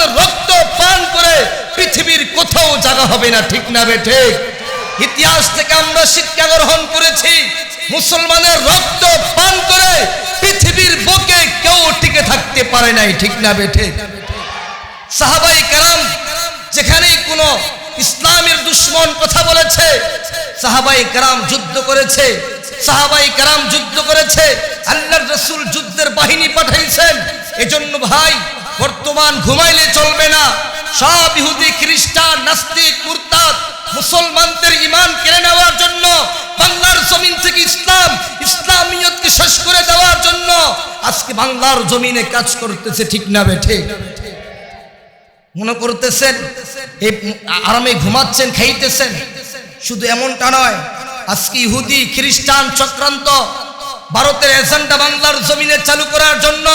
মুসলমানের রক্ত পান করে পৃথিবীর কোথাও জায়গা হবে না, ঠিক না বেঠে? ইতিহাস থেকে আমরা শিক্ষা গ্রহণ করেছি, মুসলমানের রক্ত পান করে পৃথিবীর বুকে কেউ টিকে থাকতে পারে নাই, ঠিক না বেঠে? সাহাবায়ে কেরাম যেখানেই কোনো ইসলামের দুশমন কথা বলেছে, সাহাবায়ে কেরাম যুদ্ধ করেছে, সাহাবায়ে কেরাম যুদ্ধ করেছে, আল্লাহর রাসূল যুদ্ধের বাহিনী পাঠাইছেন। এজন্য ভাই, বর্তমান ঘুমাইলে চলবে না। সব ইহুদি, খ্রিস্টান, নাস্তিক, মুরতাদ মুসলমানদের ঈমান কেড়ে নেওয়ার জন্য, বাংলার জমিন থেকে ইসলামিয়তকে শেষ করে দেওয়ার জন্য আজকে বাংলার জমিনে কাজ করতেছে, ঠিক না বেঠে? মনে করতেছেন এই আরামে ঘুমাচ্ছেন, খাইতেছেন, শুধু এমনটা নয়। আজকে ইহুদি খ্রিস্টান চক্রান্ত ভারতের এজেন্ডা বাংলার জমিনে চালু করার জন্য,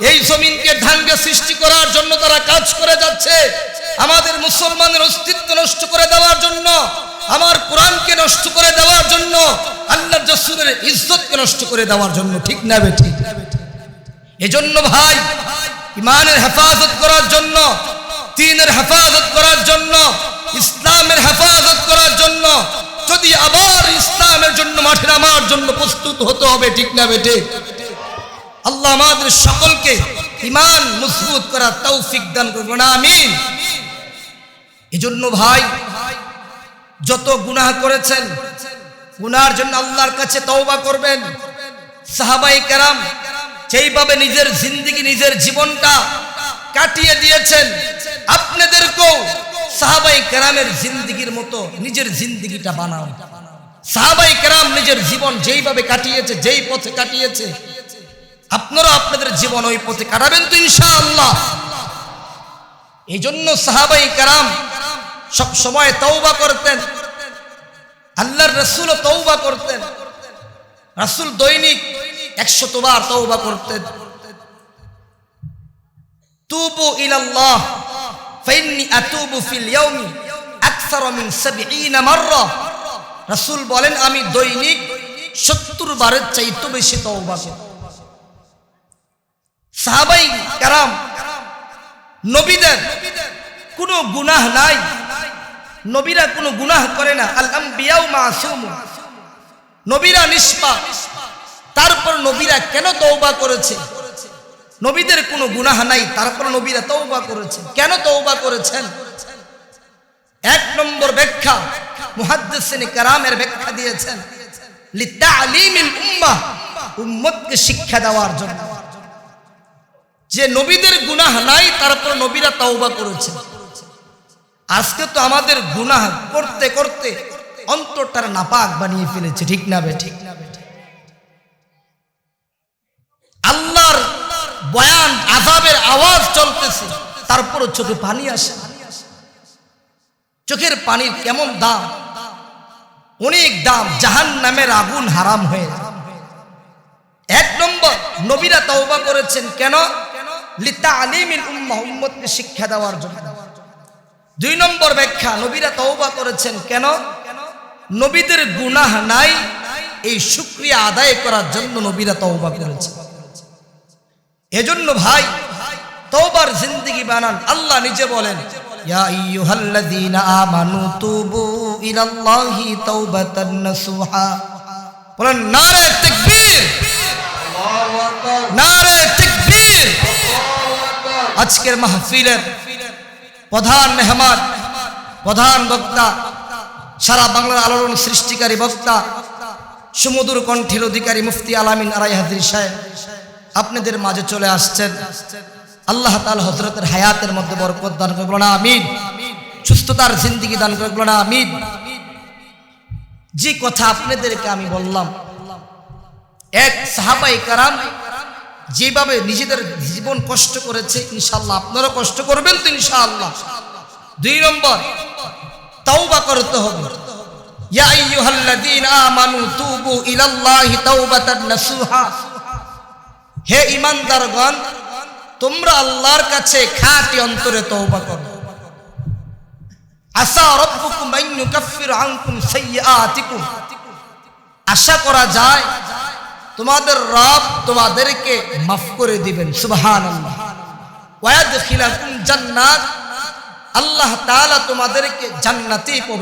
এই জমিনকে ধাঙ্গে সৃষ্টি করার জন্য তারা কাজ করে যাচ্ছে। আমাদের মুসলমানের অস্তিত্ব নষ্ট করে দেওয়ার জন্য, আমার কোরআনকে নষ্ট করে দেওয়ার জন্য, আল্লাহর রাসূলের ইজ্জতকে নষ্ট করে দেওয়ার জন্য, ঠিক না বেঠিক? এজন্য ভাই, ঈমানের হেফাজত করার জন্য, দ্বীনের হেফাজত করার জন্য, ইসলামের হেফাজত করার জন্য যদি আবার ইসলামের জন্য মাঠে নামার জন্য প্রস্তুত হতে হবে, ঠিক না বেটে? আল্লাহ আমাদের সকলকে ঈমান মজবুত করার তৌফিক দান করুন, আমিন। এজন্য ভাই, যত গুনাহ করেছেন, গুনাহর জন্য আল্লাহর কাছে তওবা করবেন। সাহাবায়ে কেরাম যেইভাবে নিজের জিন্দেগি, নিজের জীবনটা কাটিয়ে দিয়েছেন, আপনাদেরকেও সাহাবায়ে কেরামের জিন্দেগির মতো নিজের জিন্দেগিটা বানাও। সাহাবায়ে কেরাম নিজের জীবন যেইভাবে কাটিয়েছে, যেই পথে কাটিয়েছে, আপনারা আপনাদের জীবন ওই পথে কাটাবেন তো ইনশাআল্লাহ। এই জন্য সাহাবায়ে কেরাম সব সময় তওবা করতেন, আল্লাহর রাসূলও তওবা করতেন। রাসূল দৈনিক 100 বার তওবা করতেন। তুবু ইলাল্লাহ ফাইন্নী আতুবু ফিল ইয়াউমি আকসার মিন 70 মাররা। রাসূল বলেন, আমি দৈনিক 70 বারের চাইতে বেশি তওবা করি। সাহাবায়ে কেরাম নবীদের কোনো গুনাহ নাই, নবীরা কোনো গুনাহ করে না। আল আম্বিয়াউ মাসুমুন, নবীরা নিষ্পাপ, তারপর নবীরা কেন তওবা করেছে? নবীদের কোনো গুনাহ নাই, তারপর নবীরা তওবা করেছে। কেন তওবা করেছেন? এক নম্বর ব্যাখ্যা মুহাদ্দিসিন কেরামের ব্যাখ্যা দিয়েছেন, লিতা'লিমিল উম্মাহ, উম্মতকে শিক্ষা দেওয়ার জন্য। যে নবীদের গুনাহ নাই, তারপর নবীরা তওবা করেছে। আজকে তো আমাদের গুনাহ করতে করতে অন্তরটার নাপাক বানিয়ে ফেলেছে, ঠিক না বেঠিক? আল্লাহর বয়ান, আযাবের আওয়াজ চলতেছে, তারপর চোখে পানি আসে। চোখের পানির কেমন দাম, অনেক দাম। জাহান্নামের আগুন হারাম হয়ে যায়। এক নম্বর, নবীরা তওবা করেছেন কেন? লিতা'লিমিল উম্মাহ, উম্মতকে শিক্ষা দেওয়ার জন্য। দুই নম্বর ব্যাখ্যা, নবীরা তওবা করেছেন কেন? নবীদের গুনাহ নাই, এই শুকরিয়া আদায় করার জন্য নবীরা তওবা করেছেন। এজন্য ভাই, তওবার জিন্দেগি বানান। আল্লাহ নিজে বলেন, ইয়া আইয়ুহাল্লাযীনা আমানু তুবু ইলাল্লাহি তাওবাতান নাসুহা। বলেন নারে তাকবীর, আল্লাহু আকবার, নারে তাকবীর। আজকের মাহফিলের প্রধান মেহমান, প্রধান বক্তা, সারা বাংলার আলোড়ন সৃষ্টিকারী বক্তা, সুমধুর কণ্ঠের অধিকারী মুফতি আলামিন আরাই হাজরি সাহেব আপনাদের মাঝে চলে আসছেন। আল্লাহ তাআলা হযরতের হায়াতের মধ্যে বরকত দান করুন, বলুন আমিন। সুস্থতার জিন্দেগি দান করুন, বলুন আমিন। যে কথা আপনাদেরকে আমি বললাম, এক সাহাবায়ে কেরাম যেভাবে নিজেদের জীবন কষ্ট করেছে, ইনশাআল্লাহ আপনারা কষ্ট করবেন তো ইনশাআল্লাহ। দুই নম্বর, তওবা করতে হবে। ইয়া আইয়ুহাল্লাযীনা আমানু তুবু ইলাল্লাহি তাওবাতান নাসুহা। হে ঈমানদারগণ, তোমরা আল্লাহর কাছে খাঁটি অন্তরে তওবা করো। আসা রাব্বুকুম আন ইউকাফিরা আনকুম সাইয়্যাতিকুম। আশা করা যায় তোমাদের রব তোমাদেরকে মাফ করে দিবেন। সুবহানাল্লাহ। ওয়ায়াদখিলাকুম জান্নাত, আল্লাহ তাআলা তোমাদেরকে জান্নাতে